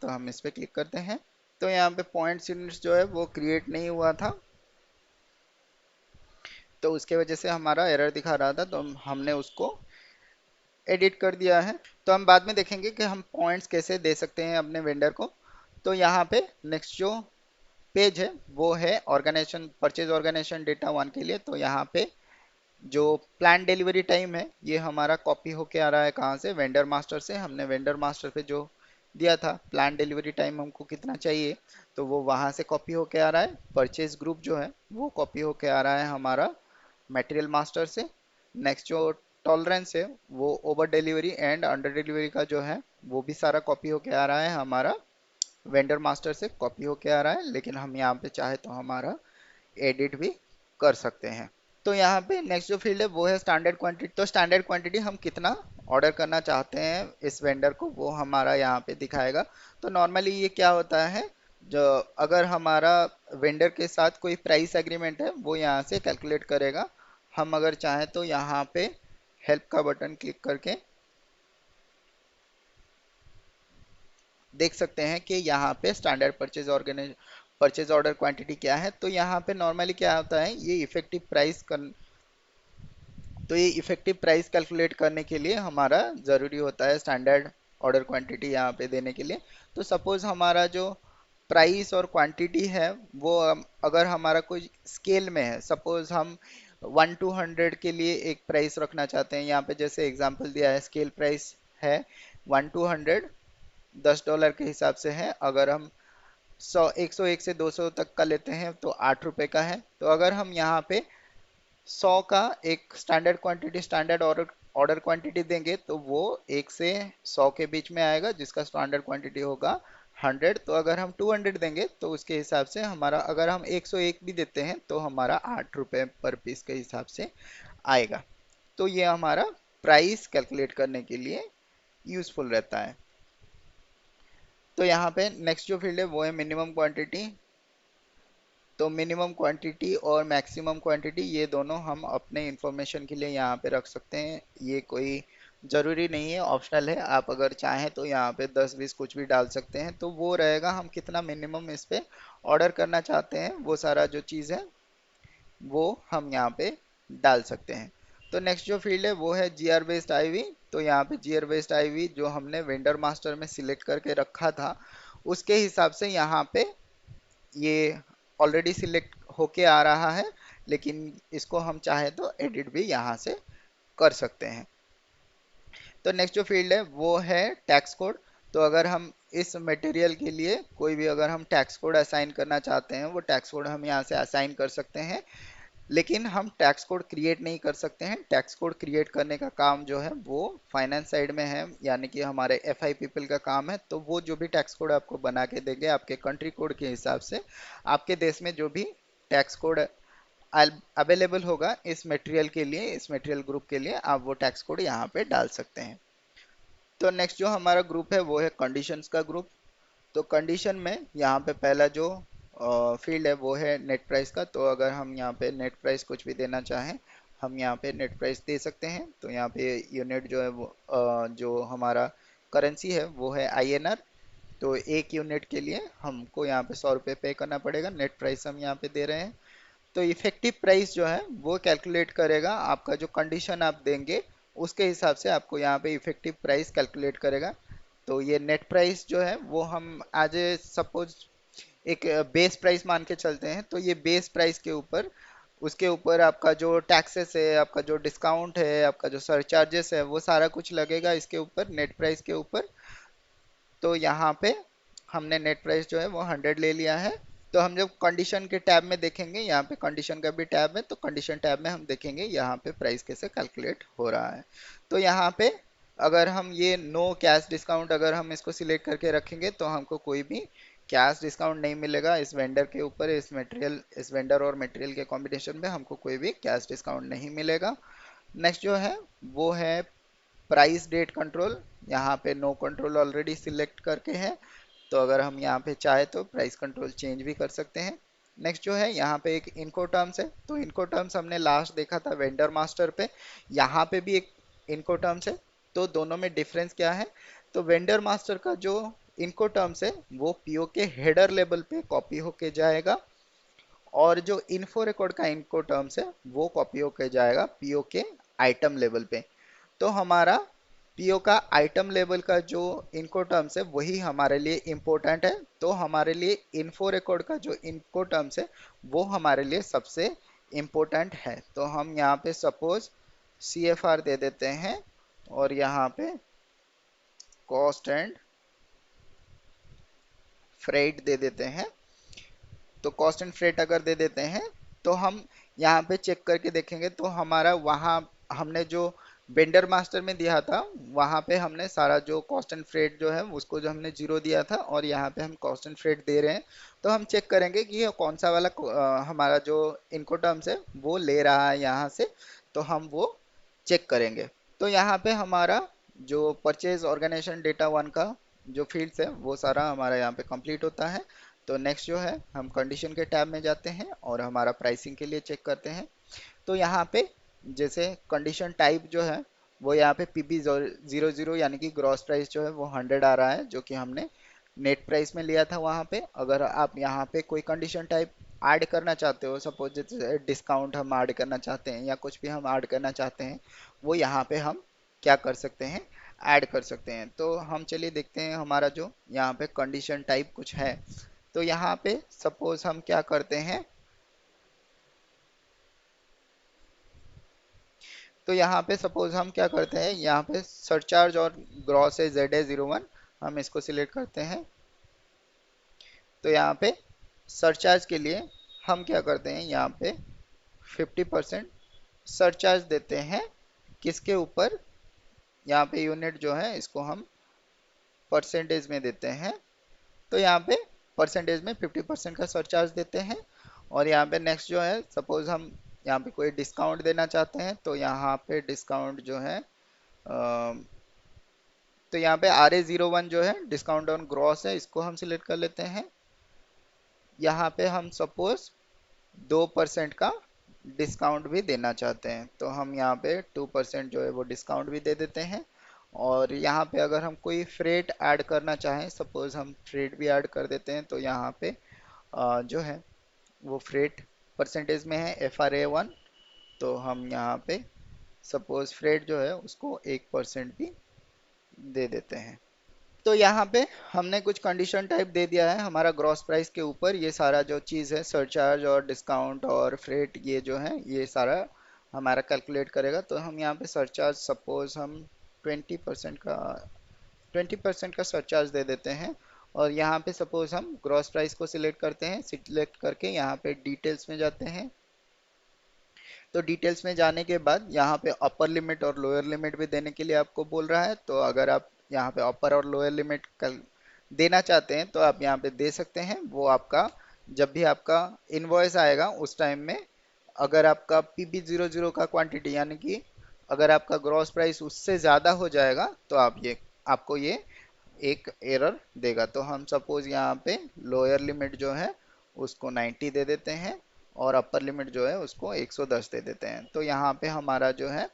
तो हम इस पर क्लिक करते हैं। तो यहाँ पे पॉइंट्स यूनिट्स जो है वो क्रिएट नहीं हुआ था, तो उसके वजह से हमारा एरर दिखा रहा था, तो हमने उसको एडिट कर दिया है। तो हम बाद में देखेंगे कि हम पॉइंट्स कैसे दे सकते हैं अपने वेंडर को। तो यहाँ पे नेक्स्ट जो पेज है वो है organisation, purchase organisation data one के लिए। तो यहाँ पे जो प्लान डिलीवरी टाइम है ये हमारा कॉपी होके आ रहा है, कहाँ से, वेंडर मास्टर से। हमने वेंडर मास्टर पे जो दिया था प्लान डिलीवरी टाइम हमको कितना चाहिए, तो वो वहाँ से कॉपी होके आ रहा है। परचेज ग्रुप जो है वो कॉपी होके आ रहा है हमारा मटेरियल मास्टर से। नेक्स्ट जो टॉलरेंस है वो over delivery and under delivery का जो है वो भी सारा कॉपी होके आ रहा है हमारा वेंडर मास्टर से कॉपी होके आ रहा है। लेकिन हम यहाँ पे चाहे तो हमारा एडिट भी कर सकते हैं। तो यहाँ पे नेक्स्ट जो फील्ड है वो है स्टैंडर्ड क्वांटिटी। तो स्टैंडर्ड क्वांटिटी हम कितना ऑर्डर करना चाहते हैं इस वेंडर को वो हमारा यहाँ पे दिखाएगा। तो नॉर्मली ये क्या होता है, जो अगर हमारा वेंडर के साथ कोई प्राइस एग्रीमेंट है वो यहाँ से कैलकुलेट करेगा। हम अगर चाहें तो यहाँ पे हेल्प का बटन क्लिक करके देख सकते हैं कि यहाँ पे स्टैंडर्ड परचेज ऑर्डर क्वांटिटी क्या है। तो यहाँ पे नॉर्मली क्या होता है, ये इफेक्टिव प्राइस तो ये इफेक्टिव प्राइस कैलकुलेट करने के लिए हमारा ज़रूरी होता है स्टैंडर्ड ऑर्डर क्वांटिटी यहाँ पे देने के लिए। तो सपोज़ हमारा जो प्राइस और क्वांटिटी है वो अगर हमारा कोई स्केल में है, सपोज़ हम 1 to 100 के लिए एक प्राइस रखना चाहते हैं। यहाँ पे जैसे एग्जांपल दिया है, स्केल प्राइस है 1 to 100, $10 के हिसाब से है। अगर हम 101 से 200 तक का लेते हैं तो ₹8 का है। तो अगर हम यहाँ पे 100 का एक standard quantity, standard order order quantity देंगे तो वो 1 से 100 के बीच में आएगा, जिसका स्टैंडर्ड क्वांटिटी होगा 100। तो अगर हम 200 देंगे तो उसके हिसाब से हमारा, अगर हम 101 भी देते हैं तो हमारा ₹8 पर पीस के हिसाब से आएगा। तो ये हमारा प्राइस कैलकुलेट करने के लिए यूजफुल रहता है। तो यहाँ पे नेक्स्ट जो फील्ड है वो है मिनिमम क्वांटिटी। तो मिनिमम क्वांटिटी और मैक्सिमम क्वांटिटी ये दोनों हम अपने इंफॉर्मेशन के लिए यहाँ पे रख सकते हैं। ये कोई ज़रूरी नहीं है, ऑप्शनल है। आप अगर चाहें तो यहाँ पे 10-20 कुछ भी डाल सकते हैं, तो वो रहेगा हम कितना मिनिमम इस पे ऑर्डर करना चाहते हैं, वो सारा जो चीज़ है वो हम यहाँ पे डाल सकते हैं। तो नेक्स्ट जो फील्ड है वो है जीआर बेस्ड आईवी। तो यहाँ पे जीआर बेस्ड आईवी जो हमने वेंडर मास्टर में सिलेक्ट करके रखा था उसके हिसाब से यहाँ पे ये ऑलरेडी सिलेक्ट होके आ रहा है, लेकिन इसको हम चाहे तो एडिट भी यहाँ से कर सकते हैं। तो नेक्स्ट जो फील्ड है वो है टैक्स कोड। तो अगर हम इस मटेरियल के लिए कोई भी अगर हम टैक्स कोड असाइन करना चाहते हैं वो टैक्स कोड हम यहाँ से असाइन कर सकते हैं। लेकिन हम टैक्स कोड क्रिएट नहीं कर सकते हैं। टैक्स कोड क्रिएट करने का काम जो है वो फाइनेंस साइड में है, यानी कि हमारे एफआई पीपल का काम है। तो वो जो भी टैक्स कोड आपको बना के देंगे आपके कंट्री कोड के हिसाब से, आपके देश में जो भी टैक्स कोड अवेलेबल होगा इस मटेरियल के लिए, इस मटेरियल ग्रुप के लिए, आप वो टैक्स कोड यहाँ पे डाल सकते हैं। तो नेक्स्ट जो हमारा ग्रुप है वो है कंडीशंस का ग्रुप। तो कंडीशन में यहाँ पे पहला जो फील्ड है वो है नेट प्राइस का। तो अगर हम यहाँ पे नेट प्राइस कुछ भी देना चाहें, हम यहाँ पे नेट प्राइस दे सकते हैं। तो यहाँ पे यूनिट जो है वो जो हमारा करेंसी है वो है आईएनआर। तो एक यूनिट के लिए हमको यहाँ पे ₹100 पे करना पड़ेगा। नेट प्राइस हम यहाँ पे दे रहे हैं। तो इफेक्टिव प्राइस जो है वो कैलकुलेट करेगा, आपका जो कंडीशन आप देंगे उसके हिसाब से आपको यहाँ पे इफेक्टिव प्राइस कैलकुलेट करेगा। तो ये नेट प्राइस जो है वो हम एज ए सपोज एक बेस प्राइस मान के चलते हैं। तो ये बेस प्राइस के ऊपर, उसके ऊपर आपका जो टैक्सेस है, आपका जो डिस्काउंट है, आपका जो सरचार्जेस है, वो सारा कुछ लगेगा इसके ऊपर, नेट प्राइस के ऊपर। तो यहाँ पे हमने नेट प्राइस जो है वो 100 ले लिया है। तो हम जब कंडीशन के टैब में देखेंगे, यहाँ पे कंडीशन का भी टैब है, तो कंडीशन टैब में हम देखेंगे यहाँ पे प्राइस कैसे कैलकुलेट हो रहा है। तो यहाँ पे अगर हम ये नो कैश डिस्काउंट अगर हम इसको सिलेक्ट करके रखेंगे तो हमको कोई भी कैश डिस्काउंट नहीं मिलेगा इस वेंडर के ऊपर, इस वेंडर और मटेरियल के कॉम्बिनेशन में हमको कोई भी कैश डिस्काउंट नहीं मिलेगा। नेक्स्ट जो है वो है प्राइस डेट कंट्रोल। यहाँ पे नो कंट्रोल ऑलरेडी सिलेक्ट करके है, तो अगर हम यहाँ पे चाहे तो प्राइस कंट्रोल चेंज भी कर सकते हैं। नेक्स्ट जो है यहाँ पे एक इनको टर्म्स है। तो इनको टर्म्स हमने लास्ट देखा था वेंडर मास्टर पे, यहाँ पे भी एक इनको टर्म्स है। तो दोनों में डिफरेंस क्या है, तो वेंडर मास्टर का जो इनको टर्म्स है वो पीओ के हेडर लेवल पे कॉपी होके जाएगा, और जो इन्फो रिकॉर्ड का इनको टर्म्स है वो कॉपी होके जाएगा पीओ के आइटम लेवल पे। तो हमारा पीओ का आइटम लेवल का जो इनको टर्म्स है वही हमारे लिए इम्पोर्टेंट है। तो हमारे लिए इन्फो रिकॉर्ड का जो इनको टर्म्स है वो हमारे लिए सबसे इम्पोर्टेंट है। तो हम यहाँ पे सपोज सी एफ आर दे देते हैं, और यहाँ पे कॉस्ट एंड फ्रेट दे देते हैं। तो कॉस्ट एंड फ्रेट अगर दे देते हैं तो हम यहाँ पे चेक करके देखेंगे, तो हमारा वहाँ हमने जो वेंडर मास्टर में दिया था वहाँ पे हमने सारा जो कॉस्ट एंड फ्रेट जो है उसको जो हमने जीरो दिया था, और यहाँ पे हम कॉस्ट एंड फ्रेट दे रहे हैं। तो हम चेक करेंगे कि ये कौन सा वाला हमारा जो इनको टर्म्स है वो ले रहा है यहाँ से, तो हम वो चेक करेंगे। तो यहाँ पे हमारा जो परचेज ऑर्गेनाइजेशन डेटा वन का जो फील्ड्स है वो सारा हमारा यहाँ पे कंप्लीट होता है। तो नेक्स्ट जो है हम कंडीशन के टैब में जाते हैं और हमारा प्राइसिंग के लिए चेक करते हैं। तो यहाँ पे जैसे कंडीशन टाइप जो है वो यहाँ पे पी बी 00 यानी कि ग्रॉस प्राइस जो है वो 100 आ रहा है, जो कि हमने नेट प्राइस में लिया था वहाँ पे। अगर आप यहाँ पे कोई कंडीशन टाइप ऐड करना चाहते हो, सपोज जैसे डिस्काउंट हम ऐड करना चाहते हैं या कुछ भी हम ऐड करना चाहते हैं, वो यहाँ पे हम क्या कर सकते हैं, ऐड कर सकते हैं। तो हम चलिए देखते हैं हमारा जो यहाँ पे कंडीशन टाइप कुछ है। तो यहाँ पे सपोज हम क्या करते हैं, तो यहाँ पे सपोज हम क्या करते हैं, यहाँ पे सरचार्ज और ग्रॉस है ZA01, हम इसको सिलेक्ट करते हैं। तो यहाँ पे सरचार्ज के लिए हम क्या करते हैं, यहाँ पे 50% सरचार्ज देते हैं। किसके ऊपर, यहाँ पे यूनिट जो है इसको हम परसेंटेज में देते हैं। तो यहाँ पे परसेंटेज में 50% का सरचार्ज देते हैं। और यहाँ पे नेक्स्ट जो है, सपोज हम यहाँ पे कोई डिस्काउंट देना चाहते हैं, तो यहाँ पे डिस्काउंट जो है तो यहाँ पे RA01 जो है डिस्काउंट ऑन ग्रॉस है, इसको हम सिलेक्ट कर लेते हैं। यहाँ पे हम सपोज 2% का डिस्काउंट भी देना चाहते हैं, तो हम यहाँ पे 2% जो है वो डिस्काउंट भी दे देते हैं। और यहाँ पे अगर हम कोई फ्रेट ऐड करना चाहें, सपोज हम फ्रेट भी ऐड कर देते हैं, तो यहाँ पे जो है वो फ्रेट परसेंटेज में है FRA1, तो हम यहाँ पे सपोज फ्रेट जो है उसको 1% भी दे देते हैं। तो यहाँ पे हमने कुछ कंडीशन टाइप दे दिया है हमारा ग्रॉस प्राइस के ऊपर। ये सारा जो चीज़ है सरचार्ज और डिस्काउंट और फ्रेट ये जो है ये सारा हमारा कैलकुलेट करेगा। तो हम यहाँ पे सरचार्ज सपोज हम 20% का 20% का सरचार्ज दे देते हैं। और यहाँ पे सपोज हम ग्रॉस प्राइस को सिलेक्ट करते हैं, सिलेक्ट करके यहाँ पे डिटेल्स में जाते हैं। तो डिटेल्स में जाने के बाद यहाँ पे अपर लिमिट और लोअर लिमिट भी देने के लिए आपको बोल रहा है। तो अगर आप यहाँ पे अपर और लोअर लिमिट देना चाहते हैं तो आप यहाँ पे दे सकते हैं। वो आपका जब भी आपका इनवॉइस आएगा उस टाइम में, अगर आपका PB00 का क्वांटिटी यानी कि अगर आपका ग्रॉस प्राइस उससे ज़्यादा हो जाएगा तो आपको ये एक एरर देगा। तो हम सपोज यहाँ पे लोअर लिमिट जो है उसको 90 दे देते हैं, और अपर लिमिट जो है उसको 110 दे देते हैं। तो यहाँ पे हमारा जो है,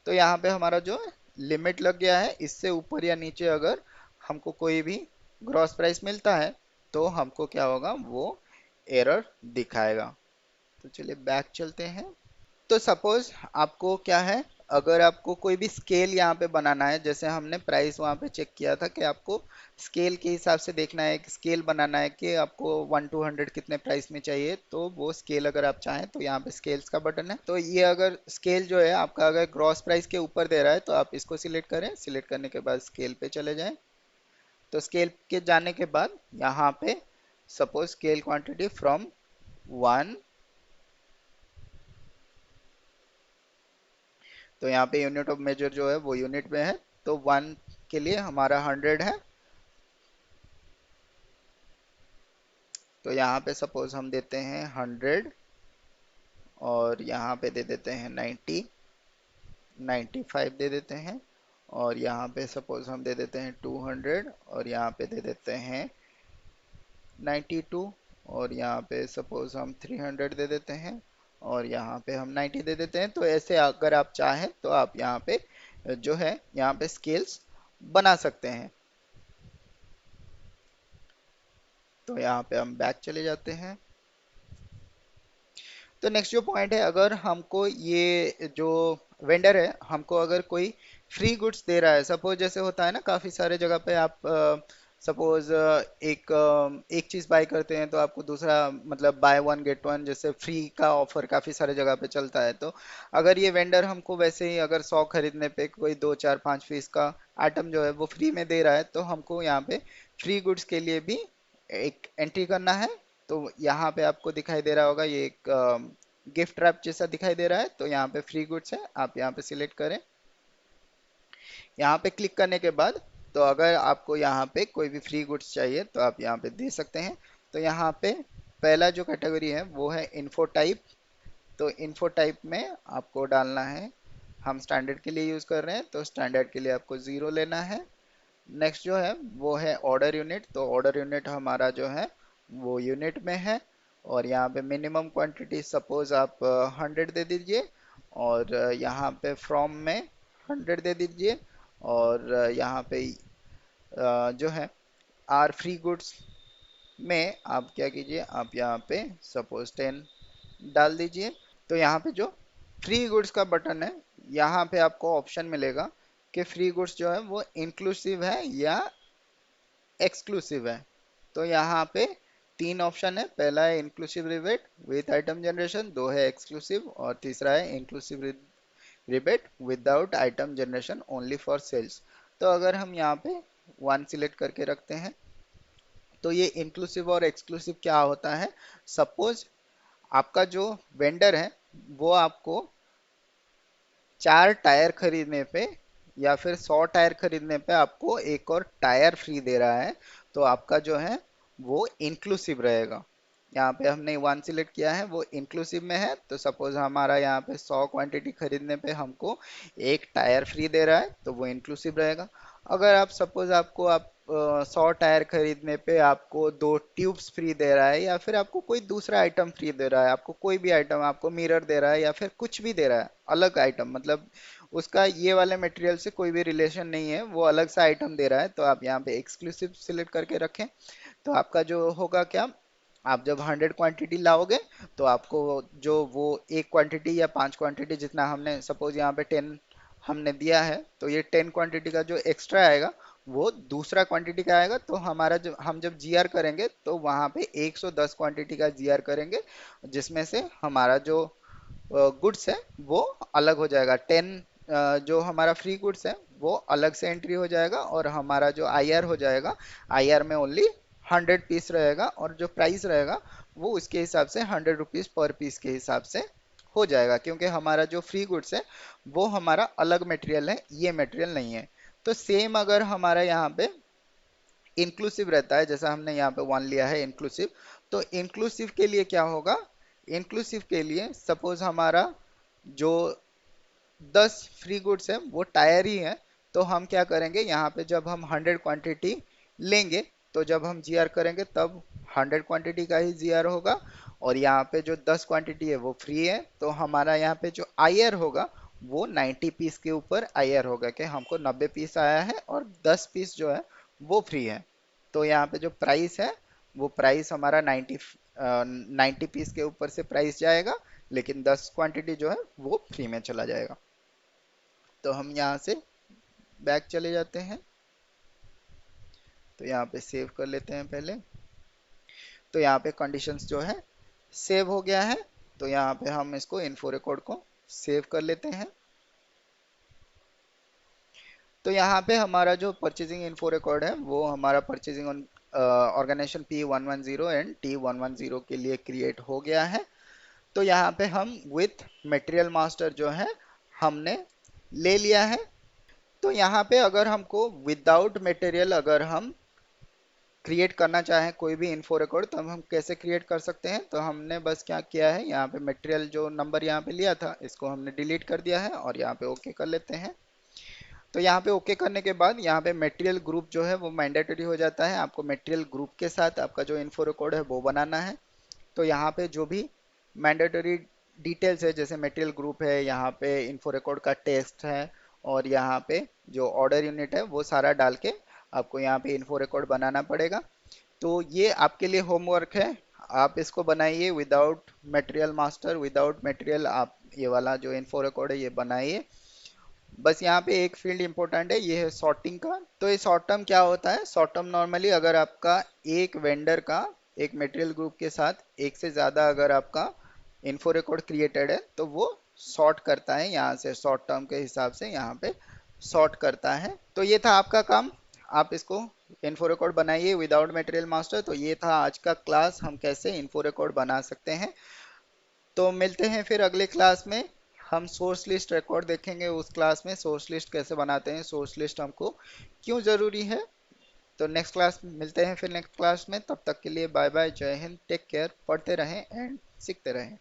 तो यहाँ पे हमारा जो लिमिट लग गया है। इससे ऊपर या नीचे अगर हमको कोई भी ग्रॉस प्राइस मिलता है तो हमको क्या होगा, वो एरर दिखाएगा। तो चलिए बैक चलते हैं। तो सपोज आपको क्या है, अगर आपको कोई भी स्केल यहाँ पे बनाना है, जैसे हमने प्राइस वहाँ पे चेक किया था कि आपको स्केल के हिसाब से देखना है, एक स्केल बनाना है कि आपको 1 to 100 कितने प्राइस में चाहिए। तो वो स्केल अगर आप चाहें तो यहाँ पे स्केल्स का बटन है। तो ये अगर स्केल जो है आपका अगर ग्रॉस प्राइस के ऊपर दे रहा है तो आप इसको सिलेक्ट करें, सिलेक्ट करने के बाद स्केल पे चले जाएं। तो स्केल के जाने के बाद यहाँ पे सपोज स्केल क्वांटिटी फ्रॉम 1, तो यहाँ पे यूनिट ऑफ मेजर जो है वो यूनिट में है। तो 1 के लिए हमारा 100 है। तो यहाँ पे सपोज हम देते हैं 100, और यहाँ पे दे देते हैं 90, 95 दे देते हैं। और यहाँ पे सपोज हम दे देते हैं 200, और यहाँ पे दे देते हैं 92, और यहाँ पे सपोज हम 300 दे देते हैं, और यहाँ पे हम 90 दे देते हैं। तो ऐसे अगर आप चाहें तो आप यहाँ पे जो है यहाँ पे स्केल्स बना सकते हैं। तो यहाँ पे हम बैक चले जाते हैं। तो नेक्स्ट जो पॉइंट है, अगर हमको ये जो वेंडर है हमको अगर कोई फ्री गुड्स दे रहा है, सपोज जैसे होता है ना काफी सारे जगह पे आप सपोज एक चीज बाय करते हैं तो आपको दूसरा मतलब बाय वन गेट वन जैसे फ्री का ऑफर काफी सारे जगह पे चलता है। तो अगर ये वेंडर हमको वैसे ही अगर 100 खरीदने पे कोई 2 4 5 पीस का आइटम जो है वो फ्री में दे रहा है, तो हमको यहाँ पे फ्री गुड्स के लिए भी एक एंट्री करना है। तो यहाँ पे आपको दिखाई दे रहा होगा ये एक गिफ्ट रैप जैसा दिखाई दे रहा है, तो यहाँ पे फ्री गुड्स है, आप यहाँ पे सिलेक्ट करें। यहाँ पे क्लिक करने के बाद तो अगर आपको यहाँ पे कोई भी फ्री गुड्स चाहिए तो आप यहाँ पे दे सकते हैं। तो यहाँ पे पहला जो कैटेगरी है वो है इन्फो टाइप। तो इन्फो टाइप में आपको डालना है, हम स्टैंडर्ड के लिए यूज़ कर रहे हैं तो स्टैंडर्ड के लिए आपको 0 लेना है। नेक्स्ट जो है वो है ऑर्डर यूनिट। तो ऑर्डर यूनिट हमारा जो है वो यूनिट में है, और यहाँ पे मिनिमम क्वांटिटी सपोज आप 100 दे दीजिए, और यहाँ पे फ्रॉम में 100 दे दीजिए, और यहाँ पे जो है आर फ्री गुड्स में आप क्या कीजिए, आप यहाँ पे सपोज 10 डाल दीजिए। तो यहाँ पे जो फ्री गुड्स का बटन है, यहाँ पे आपको ऑप्शन मिलेगा कि फ्री गुड्स जो है वो इंक्लूसिव है या एक्सक्लूसिव है। तो यहाँ पे तीन ऑप्शन है, पहला है inclusive rebate with item generation, दो है एक्सक्लूसिव, और तीसरा है inclusive rebate without item generation only for sales. तो अगर हम यहाँ पे वन सिलेक्ट करके रखते हैं, तो ये इंक्लूसिव और एक्सक्लूसिव क्या होता है, सपोज आपका जो वेंडर है वो आपको 4 टायर खरीदने पे या फिर 100 टायर खरीदने पे आपको एक और टायर फ्री दे रहा है, तो आपका जो है वो इंक्लूसिव रहेगा। यहाँ पे हमने वन सिलेक्ट किया है, वो इंक्लूसिव में है। तो सपोज हमारा यहाँ पे 100 क्वांटिटी खरीदने पे हमको एक टायर फ्री दे रहा है, तो वो इंक्लूसिव रहेगा। अगर आप सपोज आपको आप 100 टायर खरीदने पे आपको 2 ट्यूब्स फ्री दे रहा है, या फिर आपको कोई दूसरा आइटम फ्री दे रहा है, आपको कोई भी आइटम, आपको मिरर दे रहा है या फिर कुछ भी दे रहा है अलग आइटम, मतलब उसका ये वाले मटेरियल से कोई भी रिलेशन नहीं है, वो अलग सा आइटम दे रहा है, तो आप यहाँ पे एक्सक्लूसिव सिलेक्ट करके रखें। तो आपका जो होगा क्या, आप जब 100 क्वांटिटी लाओगे तो आपको जो वो एक क्वांटिटी या 5 क्वांटिटी जितना हमने सपोज यहाँ पे 10 हमने दिया है, तो ये 10 क्वांटिटी का जो एक्स्ट्रा आएगा वो दूसरा क्वांटिटी का आएगा। तो हमारा जब हम जब जीआर करेंगे तो वहाँ पे 110 क्वांटिटी का जीआर करेंगे, जिसमें से हमारा जो गुड्स है वो अलग हो जाएगा। 10 जो हमारा फ्री गुड्स है वो अलग से एंट्री हो जाएगा, और हमारा जो आईआर हो जाएगा, आईआर में ओनली 100 पीस रहेगा, और जो प्राइस रहेगा वो उसके हिसाब से 100 रुपीज पर पीस के हिसाब से हो जाएगा, क्योंकि हमारा जो फ्री गुड्स है वो हमारा अलग मटेरियल है, ये मटेरियल नहीं है। तो सेम अगर हमारा यहाँ पे इंक्लूसिव रहता है, जैसा हमने यहाँ पे वन लिया है इंक्लूसिव, तो इंक्लूसिव के लिए क्या होगा, इंक्लूसिव के लिए सपोज हमारा जो 10 फ्री गुड्स है वो टायर ही है, तो हम क्या करेंगे, यहाँ पे जब हम 100 क्वांटिटी लेंगे तो जब हम जीआर करेंगे तब 100 क्वांटिटी का ही जीआर होगा, और यहाँ पे जो 10 क्वांटिटी है वो फ्री है। तो हमारा यहाँ पे जो आईआर होगा वो 90 पीस के ऊपर आईआर होगा कि हमको 90 पीस आया है और 10 पीस जो है वो फ्री है। तो यहाँ पे जो प्राइस है वो प्राइस हमारा 90 पीस के ऊपर से प्राइस जाएगा, लेकिन 10 क्वांटिटी जो है वो फ्री में चला जाएगा। तो हम यहाँ से बैक चले जाते हैं, तो यहाँ पे सेव कर लेते हैं पहले। तो यहाँ पे कंडीशंस जो है सेव हो गया है, तो यहाँ पे हम इसको इन्फो रिकॉर्ड को सेव कर लेते हैं। तो यहाँ पे हमारा जो परचेजिंग इन्फो रिकॉर्ड है वो हमारा purchasing organisation P110 and T110 के लिए क्रिएट हो गया है। तो यहाँ पे हम विथ मटेरियल मास्टर जो है हमने ले लिया है। तो यहाँ पे अगर हमको विदाउट मटेरियल अगर हम क्रिएट करना चाहें कोई भी इन्फो रिकॉर्ड, तो हम कैसे क्रिएट कर सकते हैं, तो हमने बस क्या किया है, यहाँ पे मटेरियल जो नंबर यहाँ पे लिया था इसको हमने डिलीट कर दिया है, और यहाँ पे ओके कर लेते हैं। तो यहाँ पे ओके करने के बाद यहाँ पे मटेरियल ग्रुप जो है वो मैंडेटरी हो जाता है, आपको मटेरियल ग्रुप के साथ आपका जो इन्फो रिकॉर्ड है वो बनाना है। तो यहाँ पे जो भी मैंडेटरी डिटेल्स है, जैसे मटेरियल ग्रुप है, यहाँ पे इन्फो रिकॉर्ड का टेक्स्ट है, और यहाँ पे जो ऑर्डर यूनिट है वो सारा डाल के आपको यहाँ पे इन्फो रिकॉर्ड बनाना पड़ेगा। तो ये आपके लिए होमवर्क है, आप इसको बनाइए without material master, without material आप ये वाला जो इन्फो रिकॉर्ड है ये बनाइए। बस यहाँ पे एक फील्ड इंपॉर्टेंट है, ये है सॉर्टिंग का। तो ये शॉर्ट टर्म क्या होता है? शॉर्ट टर्म नॉर्मली अगर आपका एक वेंडर का एक मटेरियल ग्रुप के साथ एक से ज़्यादा अगर आपका इन्फो रिकॉर्ड क्रिएटेड है तो वो सॉर्ट करता है, यहाँ से शॉर्ट टर्म के हिसाब से यहाँ पे सॉर्ट करता है। तो ये था आपका काम, आप इसको इन्फो रिकॉर्ड बनाइए विदाउट मटेरियल मास्टर। तो ये था आज का क्लास, हम कैसे इन्फो रिकॉर्ड बना सकते हैं। तो मिलते हैं फिर अगले क्लास में, हम सोर्स लिस्ट रिकॉर्ड देखेंगे। उस क्लास में सोर्स लिस्ट कैसे बनाते हैं, सोर्स लिस्ट हमको क्यों ज़रूरी है। तो नेक्स्ट क्लास में मिलते हैं फिर, नेक्स्ट क्लास में। तब तक के लिए बाय बाय, जय हिंद, टेक केयर, पढ़ते रहें एंड सीखते रहें।